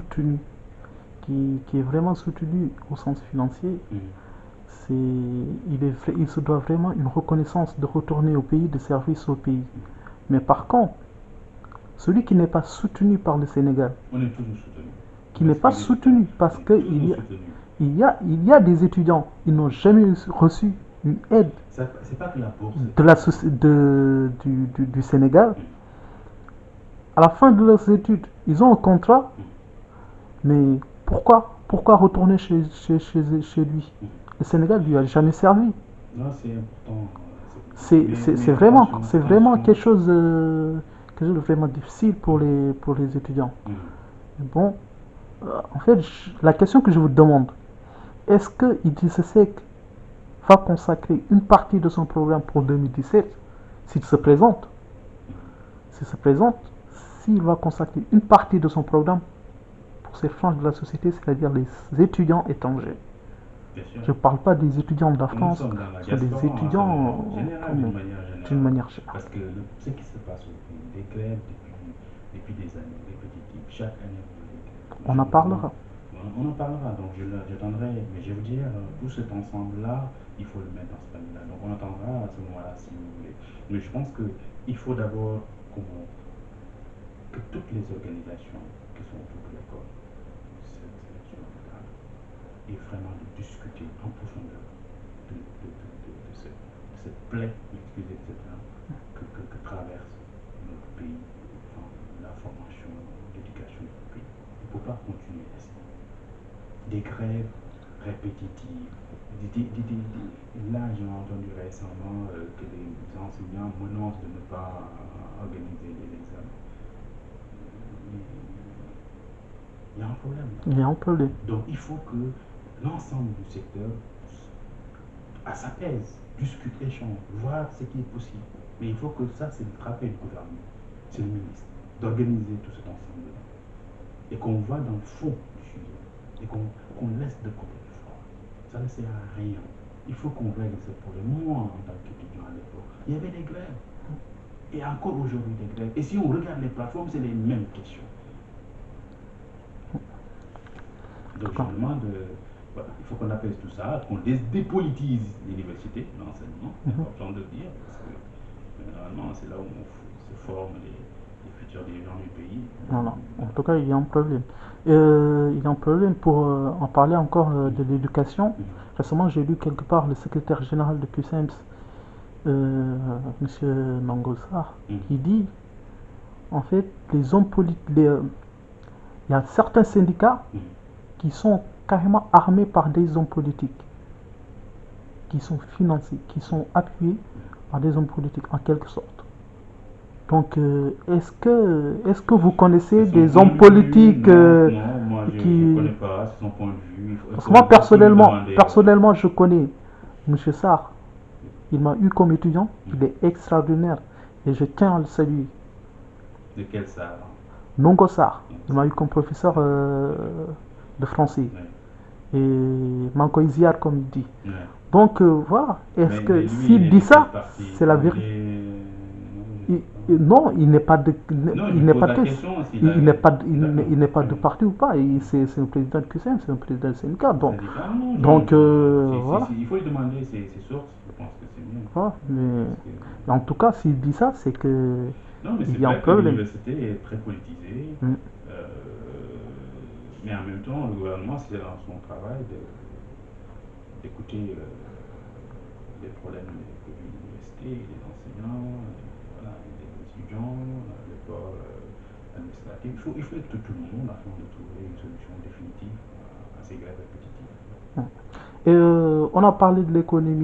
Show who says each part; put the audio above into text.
Speaker 1: soutenu, qui est vraiment soutenu au sens financier, il se doit vraiment une reconnaissance de retourner au pays, de service au pays. Mais par contre, celui qui n'est pas soutenu par le Sénégal,
Speaker 2: On est toujours soutenu.
Speaker 1: qui n'est pas soutenu parce qu'il y a des étudiants, ils n'ont jamais reçu une aide
Speaker 2: C'est pas que la bourse
Speaker 1: du Sénégal. À la fin de leurs études, ils ont un contrat, mais pourquoi retourner chez lui? Le Sénégal lui a jamais servi.
Speaker 2: Non, c'est important.
Speaker 1: C'est vraiment quelque chose de vraiment difficile pour les étudiants. Bon, en fait, la question que je vous demande, est-ce que Idrissa Seck va consacrer une partie de son programme pour 2017 s'il se présente? S'il va consacrer une partie de son programme pour ces franges de la société, c'est-à-dire les étudiants étrangers. Je ne parle pas des étudiants de la France, mais des étudiants d'une manière générale.
Speaker 2: Parce que ce qui se passe au pays, des grèves depuis des années, répétitives, chaque année.
Speaker 1: On en parlera.
Speaker 2: On en parlera, donc j'attendrai, mais je veux dire, tout cet ensemble-là, il faut le mettre dans ce panier-là. Donc on attendra à ce moment-là si vous voulez. Mais je pense qu'il faut d'abord que toutes les organisations qui sont autour de l'école, cette sélection locale, aient vraiment de discuter en profondeur de cette plaie, excusez le terme, que traverse notre pays, enfin, la formation, l'éducation du pays. Il ne faut pas continuer ainsi. Des grèves répétitives. Là, j'ai entendu récemment que les enseignants menacent de ne pas organiser les examens. Il y a un problème.
Speaker 1: Il y a un problème.
Speaker 2: Donc il faut que l'ensemble du secteur s'apaise, discute, échange, voir ce qui est possible. Mais il faut que ça, c'est le travail du gouvernement, c'est le ministre, d'organiser tout cet ensemble-là. Et qu'on va dans le fond du sujet. Et qu'on laisse de côté le froid. Ça ne sert à rien. Il faut qu'on règle ce problème. Moi, en tant qu'étudiant à l'époque, il y avait des grèves. Et encore aujourd'hui des grèves. Et si on regarde les plateformes, c'est les mêmes questions. Donc je me demande, voilà, il faut qu'on apaise tout ça, qu'on dépolitise l'université, l'enseignement, c'est important de le dire, parce que généralement c'est là où on se forme les futurs dirigeants du pays.
Speaker 1: Voilà. En tout cas, il y a un problème. Il y a un problème pour en parler encore de l'éducation. Récemment, j'ai lu quelque part le secrétaire général de QCEMS, M. Mangosar, qui dit, en fait, les hommes politiques, il y a certains syndicats qui sont carrément armés par des hommes politiques, qui sont financés, qui sont appuyés par des hommes politiques, en quelque sorte. Donc, est-ce que vous connaissez des hommes politiques
Speaker 2: non, moi je ne connais pas son point de vue.
Speaker 1: Parce que moi, personnellement, je connais M. Sarr. Il m'a eu comme étudiant, il est extraordinaire. Et je tiens à le saluer.
Speaker 2: De quel Sarr?
Speaker 1: Nongo Sarr. Il m'a eu comme professeur de français. Et Manko Iziar, comme il dit. Donc, voilà. Est-ce que s'il dit ça, c'est la vérité? Non, il n'est pas de parti ou pas. C'est un président de QCM, c'est un président de syndicat. Donc voilà.
Speaker 2: Il faut lui demander ses sources. Je pense que c'est mieux.
Speaker 1: Voilà, mais en tout cas, s'il dit ça, c'est que
Speaker 2: non, mais
Speaker 1: il y a un problème.
Speaker 2: L'université est très politisée. Mais en même temps, le gouvernement, c'est dans son travail d'écouter les problèmes de l'université, des enseignants, des étudiants, le corps administratif. Il faut être tout le monde afin de trouver une solution définitive à ces grèves répétitives.
Speaker 1: On a parlé de l'économie.